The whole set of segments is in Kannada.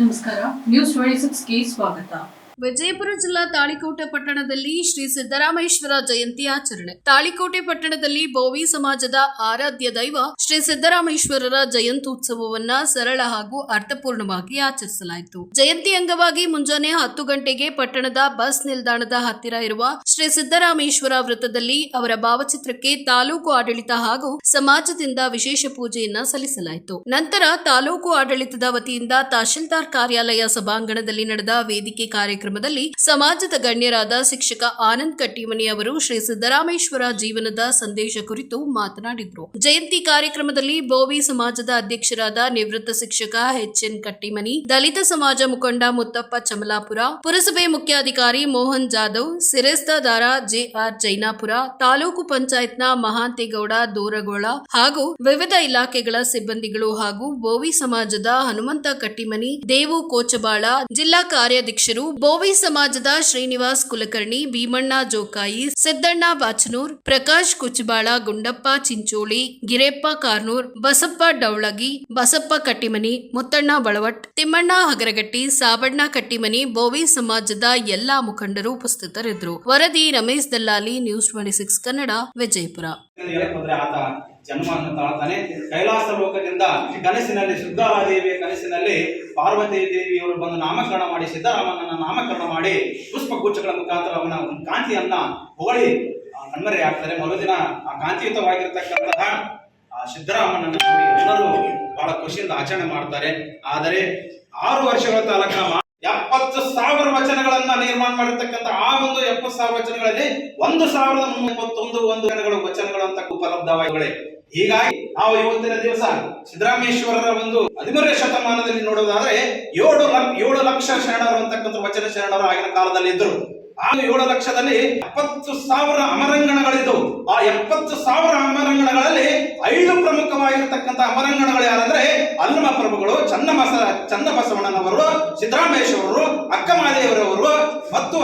ನಮಸ್ಕಾರ, ನ್ಯೂಸ್ 26ಗೆ ಸ್ವಾಗತ. ವಿಜಯಪುರ ಜಿಲ್ಲಾ ತಾಳಿಕೋಟೆ ಪಟ್ಟಣದಲ್ಲಿ ಶ್ರೀ ಸಿದ್ದರಾಮೇಶ್ವರ ಜಯಂತಿ ಆಚರಣೆ. ತಾಳಿಕೋಟೆ ಪಟ್ಟಣದಲ್ಲಿ ಬೋವಿ ಸಮಾಜದ ಆರಾಧ್ಯ ದೈವ ಶ್ರೀ ಸಿದ್ದರಾಮೇಶ್ವರರ ಜಯಂತ್ಯುತ್ಸವವನ್ನ ಸರಳ ಹಾಗೂ ಅರ್ಥಪೂರ್ಣವಾಗಿ ಆಚರಿಸಲಾಯಿತು. ಜಯಂತಿ ಅಂಗವಾಗಿ ಮುಂಜಾನೆ 10 ಗಂಟೆಗೆ ಪಟ್ಟಣದ ಬಸ್ ನಿಲ್ದಾಣದ ಹತ್ತಿರ ಇರುವ ಶ್ರೀ ಸಿದ್ದರಾಮೇಶ್ವರ ವೃತ್ತದಲ್ಲಿ ಅವರ ಭಾವಚಿತ್ರಕ್ಕೆ ತಾಲೂಕು ಆಡಳಿತ ಹಾಗೂ ಸಮಾಜದಿಂದ ವಿಶೇಷ ಪೂಜೆಯನ್ನ ಸಲ್ಲಿಸಲಾಯಿತು. ನಂತರ ತಾಲೂಕು ಆಡಳಿತದ ವತಿಯಿಂದ ತಹಶೀಲ್ದಾರ್ ಕಾರ್ಯಾಲಯ ಸಭಾಂಗಣದಲ್ಲಿ ನಡೆದ ವೇದಿಕೆ ಕಾರ್ಯಕ್ರಮದಲ್ಲಿ ಸಮಾಜದ ಗಣ್ಯರಾದ ಶಿಕ್ಷಕ ಆನಂದ್ ಕಟ್ಟಿಮನಿ ಅವರು ಶ್ರೀ ಸಿದ್ದರಾಮೇಶ್ವರ ಜೀವನದ ಸಂದೇಶ ಕುರಿತು ಮಾತನಾಡಿದರು. ಜಯಂತಿ ಕಾರ್ಯಕ್ರಮದಲ್ಲಿ ಬೋವಿ ಸಮಾಜದ ಅಧ್ಯಕ್ಷರಾದ ನಿವೃತ್ತ ಶಿಕ್ಷಕ ಎಚ್.ಎನ್. ಕಟ್ಟಿಮನಿ, ದಲಿತ ಸಮಾಜ ಮುಖಂಡ ಮುತ್ತಪ್ಪ ಚಮಲಾಪುರ, ಪುರಸಭೆ ಮುಖ್ಯಾಧಿಕಾರಿ ಮೋಹನ್ ಜಾಧವ್, ಸಿರೆಸ್ತಾದಾರ ಜೆ.ಆರ್. ಜೈನಾಪುರ, ತಾಲೂಕು ಪಂಚಾಯತ್ನ ಮಹಾಂತೇಗೌಡ ದೂರಗೋಳ ಹಾಗೂ ವಿವಿಧ ಇಲಾಖೆಗಳ ಸಿಬ್ಬಂದಿಗಳು ಹಾಗೂ ಬೋವಿ ಸಮಾಜದ ಹನುಮಂತ ಕಟ್ಟಿಮನಿ, ದೇವು ಕೋಚಬಾಳ, ಜಿಲ್ಲಾ ಕಾರ್ಯಾಧ್ಯಕ್ಷರು, ಬೋವಿ ಸಮಾಜದ ಶ್ರೀನಿವಾಸ್ ಕುಲಕರ್ಣಿ, ಭೀಮಣ್ಣ ಜೋಕಾಯಿ, ಸಿದ್ದಣ್ಣ ಬಾಚನೂರ್, ಪ್ರಕಾಶ್ ಕುಚಬಾಳ, ಗುಂಡಪ್ಪ ಚಿಂಚೋಳಿ, ಗಿರೆಪ್ಪ ಕಾರ್ನೂರ್, ಬಸಪ್ಪ ಡೌಳಗಿ, ಬಸಪ್ಪ ಕಟ್ಟಿಮನಿ, ಮುತ್ತಣ್ಣ ಬಳವಟ್, ತಿಮ್ಮಣ್ಣ ಹಗರಗಟ್ಟಿ, ಸಾಬಣ್ಣ ಕಟ್ಟಿಮನಿ, ಬೋವಿ ಸಮಾಜದ ಎಲ್ಲಾ ಮುಖಂಡರು ಉಪಸ್ಥಿತರಿದ್ದರು. ವರದಿ ರಮೇಶ್ ದಲ್ಲಾಲಿ, ನ್ಯೂಸ್ 26 ಕನ್ನಡ, ವಿಜಯಪುರ. ಜನ್ಮವನ್ನು ತಾಳ್ತಾನೆ. ಕೈಲಾಸ ಲೋಕದಿಂದ ಕನಸಿನಲ್ಲಿ ಸುಗ್ಗಾದೇವಿಯ ಕನಸಿನಲ್ಲಿ ಪಾರ್ವತಿ ದೇವಿಯವರು ಬಂದು ನಾಮಕರಣ ಮಾಡಿ ಸಿದ್ದರಾಮನನ್ನ ನಾಮಕರಣ ಮಾಡಿ ಪುಷ್ಪಗುಚ್ಛಗಳ ಮುಖಾಂತರ ಅವನ ಕಾಂತಿಯನ್ನ ಹೊಗಳಿ ಕಣ್ಮರೆ ಆಗ್ತಾರೆ. ಮರುದಿನ ಆ ಕಾಂತಿಯುತವಾಗಿರ್ತಕ್ಕಂತಹ ಸಿದ್ದರಾಮನನ್ನು ನೋಡಿ ಎಲ್ಲರೂ ಬಹಳ ಖುಷಿಯಿಂದ ಆಚರಣೆ ಮಾಡ್ತಾರೆ. ಆದರೆ 6 ವರ್ಷಗಳ ಕಾಲಕ 70,000 ವಚನಗಳನ್ನ ನಿರ್ಮಾಣ ಮಾಡಿರ್ತಕ್ಕಂಥ ಆ ಒಂದು 70,000 ವಚನಗಳಲ್ಲಿ 1,331 ವಚನಗಳು ಅಂತ ಉಪಲಬ್ಧವಾಗಿವೆ. ಹೀಗಾಗಿ ನಾವು ಇವತ್ತಿನ ದಿವಸ ಸಿದ್ದರಾಮೇಶ್ವರರ ಒಂದು 13ನೇ ಶತಮಾನದಲ್ಲಿ ನೋಡೋದಾದ್ರೆ 7 ಲಕ್ಷ ಶರಣರು ಅಂತಕ್ಕಂಥ ವಚನ ಶರಣರು ಆಗಿನ ಕಾಲದಲ್ಲಿ ಇದ್ರು. ಆ 7 ಲಕ್ಷದಲ್ಲಿ 70,000 ಅಮರಂಗಣಗಳಿದ್ದವು. ಆ 70,000 ಅಮರಂಗಣಗಳಲ್ಲಿ 5 ಪ್ರಮುಖವಾಗಿರ್ತಕ್ಕಂಥ ಅಮರಂಗಣಗಳು ಯಾರಂದ್ರೆ ಅಲ್ಲಮ ಪ್ರಭುಗಳು, ಚನ್ನಬಸವಣ್ಣನವರು, ಸಿದ್ದರಾಮೇಶ್ವರರು, ಅಕ್ಕಮಹಾದೇವರವರು ಮತ್ತು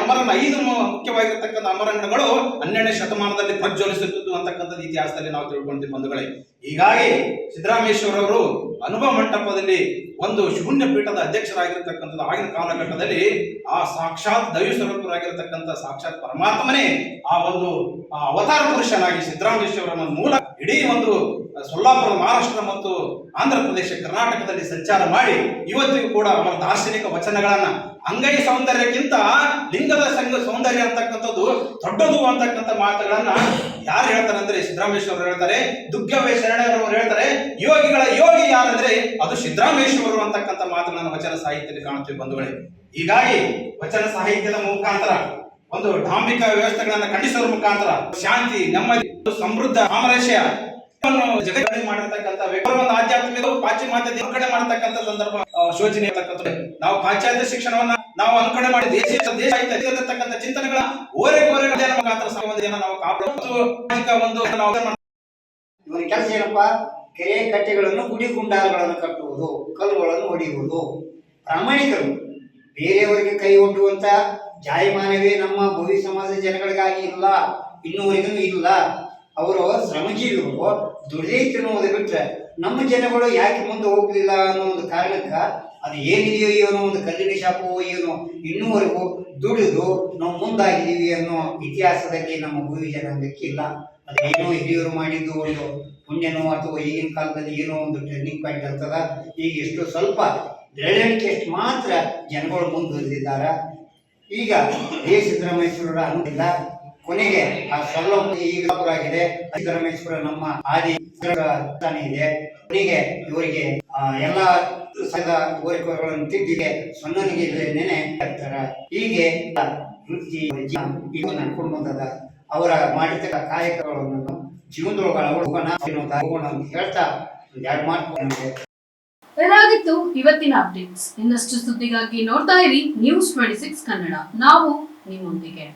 ಅಮರನ 5 ಮುಖ್ಯವಾಗಿರ್ತಕ್ಕಂಥ ಅಮರಂಗಣಗಳು 12ನೇ ಶತಮಾನದಲ್ಲಿ ಪ್ರಜ್ವಲಿಸುತ್ತಿದ್ದು ಅಂತಕ್ಕಂಥದ್ದು ಇತಿಹಾಸದಲ್ಲಿ ನಾವು ತಿಳ್ಕೊಂತೀವಿ ಬಂಧುಗಳೇ. ಹೀಗಾಗಿ ಸಿದ್ದರಾಮೇಶ್ವರವರು ಅನುಭವ ಮಂಟಪದಲ್ಲಿ ಒಂದು ಶೂನ್ಯ ಪೀಠದ ಅಧ್ಯಕ್ಷರಾಗಿರ್ತಕ್ಕಂಥದ್ದು ಆಗಿನ ಕಾಲಘಟ್ಟದಲ್ಲಿ ಆ ಸಾಕ್ಷಾತ್ ದೈವ ಸ್ವರೂಪರಾಗಿರ್ತಕ್ಕಂಥ ಸಾಕ್ಷಾತ್ ಪರಮಾತ್ಮನೇ ಆ ಒಂದು ಅವತಾರ ಪುರುಷನಾಗಿ ಸಿದ್ದರಾಮೇಶ್ವರನ ಮೂಲ ಇಡೀ ಒಂದು ಸೊಲ್ಲಾಪುರ, ಮಹಾರಾಷ್ಟ್ರ ಮತ್ತು ಆಂಧ್ರ ಪ್ರದೇಶ, ಕರ್ನಾಟಕದಲ್ಲಿ ಸಂಚಾರ ಮಾಡಿ ಇವತ್ತಿಗೂ ಕೂಡ ಅವರ ದಾರ್ಶನಿಕ ವಚನಗಳನ್ನ ಅಂಗೈ ಸೌಂದರ್ಯಕ್ಕಿಂತ ಲಿಂಗದ ಸೌಂದರ್ಯ ಅಂತಕ್ಕಂಥದ್ದು ದೊಡ್ಡದು ಅಂತಕ್ಕಂಥ ಮಾತುಗಳನ್ನ ಯಾರು ಹೇಳ್ತಾರೆ ಅಂದ್ರೆ ಸಿದ್ದರಾಮೇಶ್ವರರು ಹೇಳ್ತಾರೆ. ದುಗ್ಗವ್ಯ ಶರಣರವರು ಹೇಳ್ತಾರೆ, ಯೋಗಿಗಳ ಯೋಗಿ ಯಾರಂದ್ರೆ ಅದು ಸಿದ್ದರಾಮೇಶ್ವರರು ಅಂತಕ್ಕಂಥ ಮಾತುಗಳನ್ನು ವಚನ ಸಾಹಿತ್ಯದಲ್ಲಿ ಕಾಣುತ್ತೇವೆ ಬಂಧುಗಳೇ. ಹೀಗಾಗಿ ವಚನ ಸಾಹಿತ್ಯದ ಮುಖಾಂತರ ಒಂದು ಧಾರ್ಮಿಕ ವ್ಯವಸ್ಥೆಗಳನ್ನ ಖಂಡಿಸುವ ಮುಖಾಂತರ ಶಾಂತಿ, ನೆಮ್ಮದಿ, ಸಮೃದ್ಧ ಸಾಮರಸ್ಯ ಜಗತ್ತಿನಲ್ಲಿ ಮಾಡಿರ್ತಕ್ಕಂಥ ಒಂದು ಆಧ್ಯಾತ್ಮಿಕ ಪಾಶ್ಚಿಮಾತ್ಯ ಅನುಕರಣೆ ಮಾಡತಕ್ಕಂಥ ಸಂದರ್ಭ ಶೋಚನೆ ಇರತಕ್ಕಂಥ. ನಾವು ಪಾಶ್ಚಾತ್ಯ ಶಿಕ್ಷಣವನ್ನ ನಾವು ಅನುಕರಣೆ ಮಾಡಿ ದೇಶ ಸಾಹಿತ್ಯತಕ್ಕಂಥ ಚಿಂತನೆಗಳ ಓರೆಗೋರೆ ಮುಖಾಂತರ ನಾವು ಇವನ ಕೆಲಸ ಏನಪ್ಪಾ? ಕೆರೆ ಕಟ್ಟೆಗಳನ್ನು, ಗುಡಿ ಗುಂಡಾರಗಳನ್ನು ಕಟ್ಟುವುದು, ಕಲ್ಲುಗಳನ್ನು ಹೊಡೆಯುವುದು. ಪ್ರಾಮಾಣಿಕರು, ಬೇರೆಯವರಿಗೆ ಕೈ ಒಡ್ಡುವಂತ ಜಾಯಮಾನವೇ ನಮ್ಮ ಬೋವಿ ಸಮಾಜದ ಜನಗಳಿಗಾಗಿ ಇಲ್ಲ, ಇನ್ನೂವರೆಗೂ ಇಲ್ಲ. ಅವರು ಶ್ರಮಜೀವಿಗಳು, ದುಡಿದೇ ತಿನ್ನುವುದು ಬಿಟ್ಟರೆ ನಮ್ಮ ಜನಗಳು ಯಾಕೆ ಮುಂದೆ ಹೋಗ್ಲಿಲ್ಲ ಅನ್ನೋ ಒಂದು ಕಾರಣಕ್ಕ ಅದು ಏನಿದೆಯೋ ಏನೋ ಒಂದು ಕಲ್ಲಿನ ಶಾಪವೋ ಏನೋ ಇನ್ನೂವರೆಗೂ ದುಡಿದು ನಾವು ಮುಂದಾಗಿದ್ದೀವಿ ಅನ್ನೋ ಇತಿಹಾಸದಲ್ಲಿ ನಮ್ಮ ಬೋವಿ ಜನಾಂಗಕ್ಕೆ ಇಲ್ಲ. ಅದೇನೋ ಹಿರಿಯರು ಮಾಡಿದ್ದು ಒಂದು ಪುಣ್ಯನೋ ಅಥವಾ ಈಗಿನ ಕಾಲದಲ್ಲಿ ಏನೋ ಒಂದು ಟರ್ನಿಂಗ್ ಪಾಯಿಂಟ್ ಅಂತದ. ಈಗ ಎಷ್ಟು ಸ್ವಲ್ಪ ಬೆಳವಣಿಗೆಯಷ್ಟು ಮಾತ್ರ ಜನಗಳು ಮುಂದುವರೆದಿದ್ದಾರೆ. ಈಗ ಸಿದ್ದರಾಮೇಶ್ವರರ ಅನುಕೂಲ ಕೊನೆಗೆ ಆ ಸೊಲ್ಲ ಈಗ ಆಗಿದೆ. ಸಿದ್ದರಾಮೇಶ್ವರ ನಮ್ಮ ಆದಿ ಇದೆ. ಕೊನೆಗೆ ಇವರಿಗೆ ಎಲ್ಲ ಕೋರಿಕೆಗಳನ್ನು ತಿದ್ದಿಗೆ ಸೊನ್ನನಿಗೆ ನೆನೆ ಹಾಕ್ತಾರ. ಹೀಗೆ ವೃತ್ತಿ ನಡ್ಕೊಂಡು ಬಂದದ. ಅವರ ಮಾಡಿದ ಕಾಯಕಗಳನ್ನು ಜೀವನದೊಳಗೆ ಹೋಗೋಣ ಅಂತ ಹೇಳ್ತಾ ಎರಡು ಮಾತು. ಇದಾಗಿತ್ತು ಇವತ್ತಿನ ಅಪ್ಡೇಟ್ಸ್. ಇನ್ನಷ್ಟು ಸುದ್ದಿಗಾಗಿ ನೋಡ್ತಾ ಇರಿ ನ್ಯೂಸ್ 26 ಕನ್ನಡ. ನಾವು ನಿಮ್ಮೊಂದಿಗೆ.